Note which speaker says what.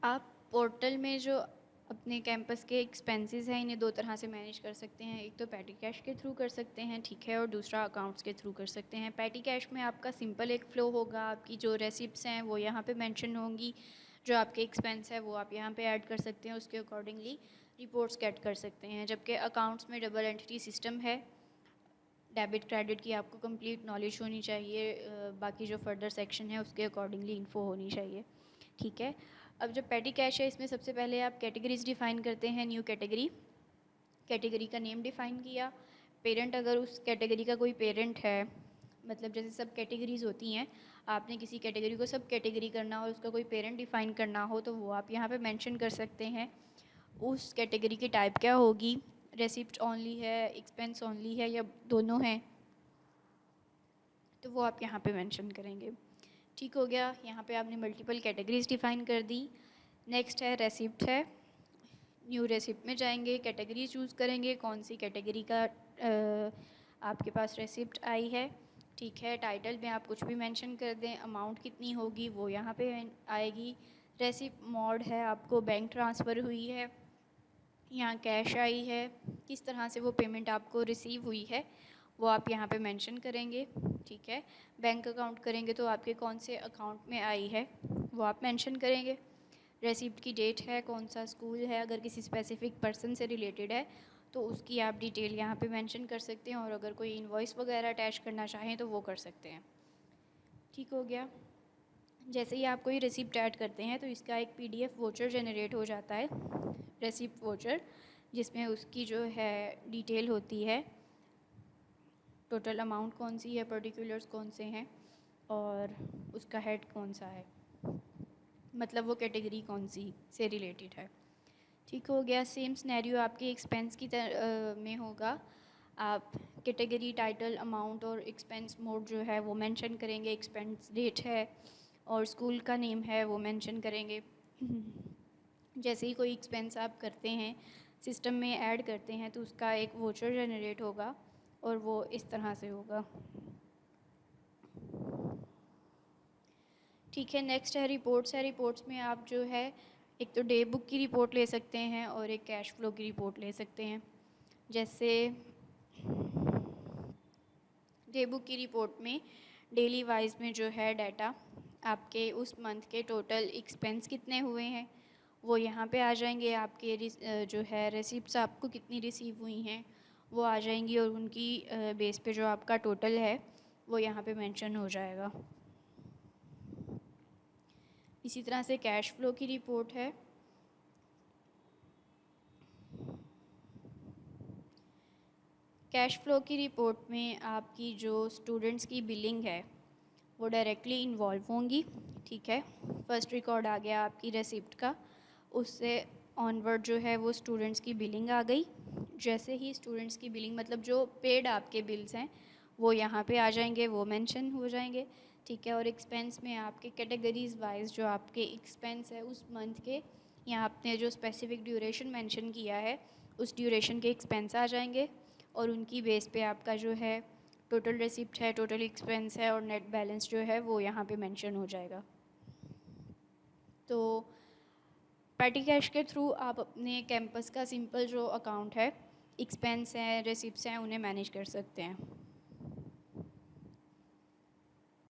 Speaker 1: आप पोर्टल में जो अपने कैंपस के एक्सपेंसेस हैं इन्हें दो तरह से मैनेज कर सकते हैं। एक तो पैटी कैश के थ्रू कर सकते हैं, ठीक है, और दूसरा अकाउंट्स के थ्रू कर सकते हैं। पैटी कैश में आपका सिंपल एक फ़्लो होगा, आपकी जो रेसिप्ट्स हैं वो यहाँ पे मेंशन होंगी, जो आपके एक्सपेंस है वो आप यहाँ पे ऐड कर सकते हैं, उसके अकॉर्डिंगली रिपोर्ट्स गेट कर सकते हैं। जबकि अकाउंट्स में डबल एंटिटी सिस्टम है, डेबिट क्रेडिट की आपको कंप्लीट नॉलेज होनी चाहिए, बाकी जो फर्दर सेक्शन है उसके अकॉर्डिंगली इन्फो होनी चाहिए, ठीक है। अब जो पेटी कैश है इसमें सबसे पहले आप कैटेगरीज डिफ़ाइन करते हैं। न्यू कैटेगरी का नेम डिफ़ाइन किया। पेरेंट, अगर उस कैटेगरी का कोई पेरेंट है, मतलब जैसे सब कैटेगरीज होती हैं, आपने किसी कैटेगरी को सब कैटेगरी करना हो, उसका कोई पेरेंट डिफ़ाइन करना हो तो वो आप यहाँ पे मेंशन कर सकते हैं। उस कैटेगरी की टाइप क्या होगी, रेसिप्ट ओनली है, एक्सपेंस ओनली है, या दोनों हैं, तो वो आप यहाँ पे मेंशन करेंगे। ठीक हो गया, यहाँ पे आपने मल्टीपल कैटेगरीज डिफ़ाइन कर दी। नेक्स्ट है रेसिप्ट है। न्यू रेसिप्ट में जाएंगे, कैटेगरी चूज़ करेंगे, कौन सी कैटेगरी का आपके पास रेसिप्ट आई है, ठीक है। टाइटल में आप कुछ भी मेंशन कर दें, अमाउंट कितनी होगी वो यहाँ पे आएगी। रेसिप्ट मोड है, आपको बैंक ट्रांसफ़र हुई है, यहाँ कैश आई है, किस तरह से वो पेमेंट आपको रिसीव हुई है वो आप यहाँ पे मेंशन करेंगे, ठीक है। बैंक अकाउंट करेंगे तो आपके कौन से अकाउंट में आई है वो आप मेंशन करेंगे। रेसिप्ट की डेट है, कौन सा स्कूल है, अगर किसी स्पेसिफिक पर्सन से रिलेटेड है तो उसकी आप डिटेल यहाँ पे मेंशन कर सकते हैं, और अगर कोई इनवॉइस वगैरह अटैच करना चाहें तो वो कर सकते हैं। ठीक हो गया। जैसे ही आप कोई रिसिप्ट ऐड करते हैं तो इसका एक PDF वोचर जनरेट हो जाता है, रेसिप्ट वोचर, जिसमें उसकी जो है डिटेल होती है, टोटल अमाउंट कौन सी है, पर्टिकुलर्स कौन से हैं, और उसका हेड कौन सा है, मतलब वो कैटेगरी कौन सी से रिलेटेड है। ठीक हो गया। सेम सिनेरियो आपके एक्सपेंस की में होगा। आप कैटेगरी, टाइटल, अमाउंट और एक्सपेंस मोड जो है वो मेंशन करेंगे, एक्सपेंस डेट है और स्कूल का नेम है वो मेंशन करेंगे। जैसे ही कोई एक्सपेंस आप करते हैं, सिस्टम में ऐड करते हैं, तो उसका एक वोचर जनरेट होगा और वो इस तरह से होगा। ठीक है। नेक्स्ट है रिपोर्ट्स है। रिपोर्ट्स में आप जो है एक तो डे बुक की रिपोर्ट ले सकते हैं और एक कैश फ्लो की रिपोर्ट ले सकते हैं। जैसे डे बुक की रिपोर्ट में डेली वाइज में जो है डाटा, आपके उस मंथ के टोटल एक्सपेंस कितने हुए हैं वो यहाँ पे आ जाएंगे। आपके जो है रेसिप्ट्स आपको कितनी रिसीव हुई हैं वो आ जाएंगी, और उनकी बेस पे जो आपका टोटल है वो यहाँ पे मेंशन हो जाएगा। इसी तरह से कैश फ्लो की रिपोर्ट है। कैश फ्लो की रिपोर्ट में आपकी जो स्टूडेंट्स की बिलिंग है वो डायरेक्टली इन्वॉल्व होंगी, ठीक है। फर्स्ट रिकॉर्ड आ गया आपकी रेसिप्ट का, उससे ऑनवर्ड जो है वो स्टूडेंट्स की बिलिंग आ गई। जैसे ही स्टूडेंट्स की बिलिंग, मतलब जो पेड आपके बिल्स हैं वो यहाँ पे आ जाएंगे, वो मेंशन हो जाएंगे, ठीक है। और एक्सपेंस में आपके कैटेगरीज वाइज जो आपके एक्सपेंस है उस मंथ के, यहाँ आपने जो स्पेसिफिक ड्यूरेशन मेंशन किया है उस ड्यूरेशन के एक्सपेंस आ जाएंगे, और उनकी बेस पे आपका जो है टोटल रेसिप्ट है, टोटल एक्सपेंस है और नेट बैलेंस जो है वो यहाँ पे मेंशन हो जाएगा। तो पैटी कैश के थ्रू आप अपने कैंपस का सिंपल जो अकाउंट है, एक्सपेंस हैं, रेसिप्ट्स हैं, उन्हें मैनेज कर सकते हैं।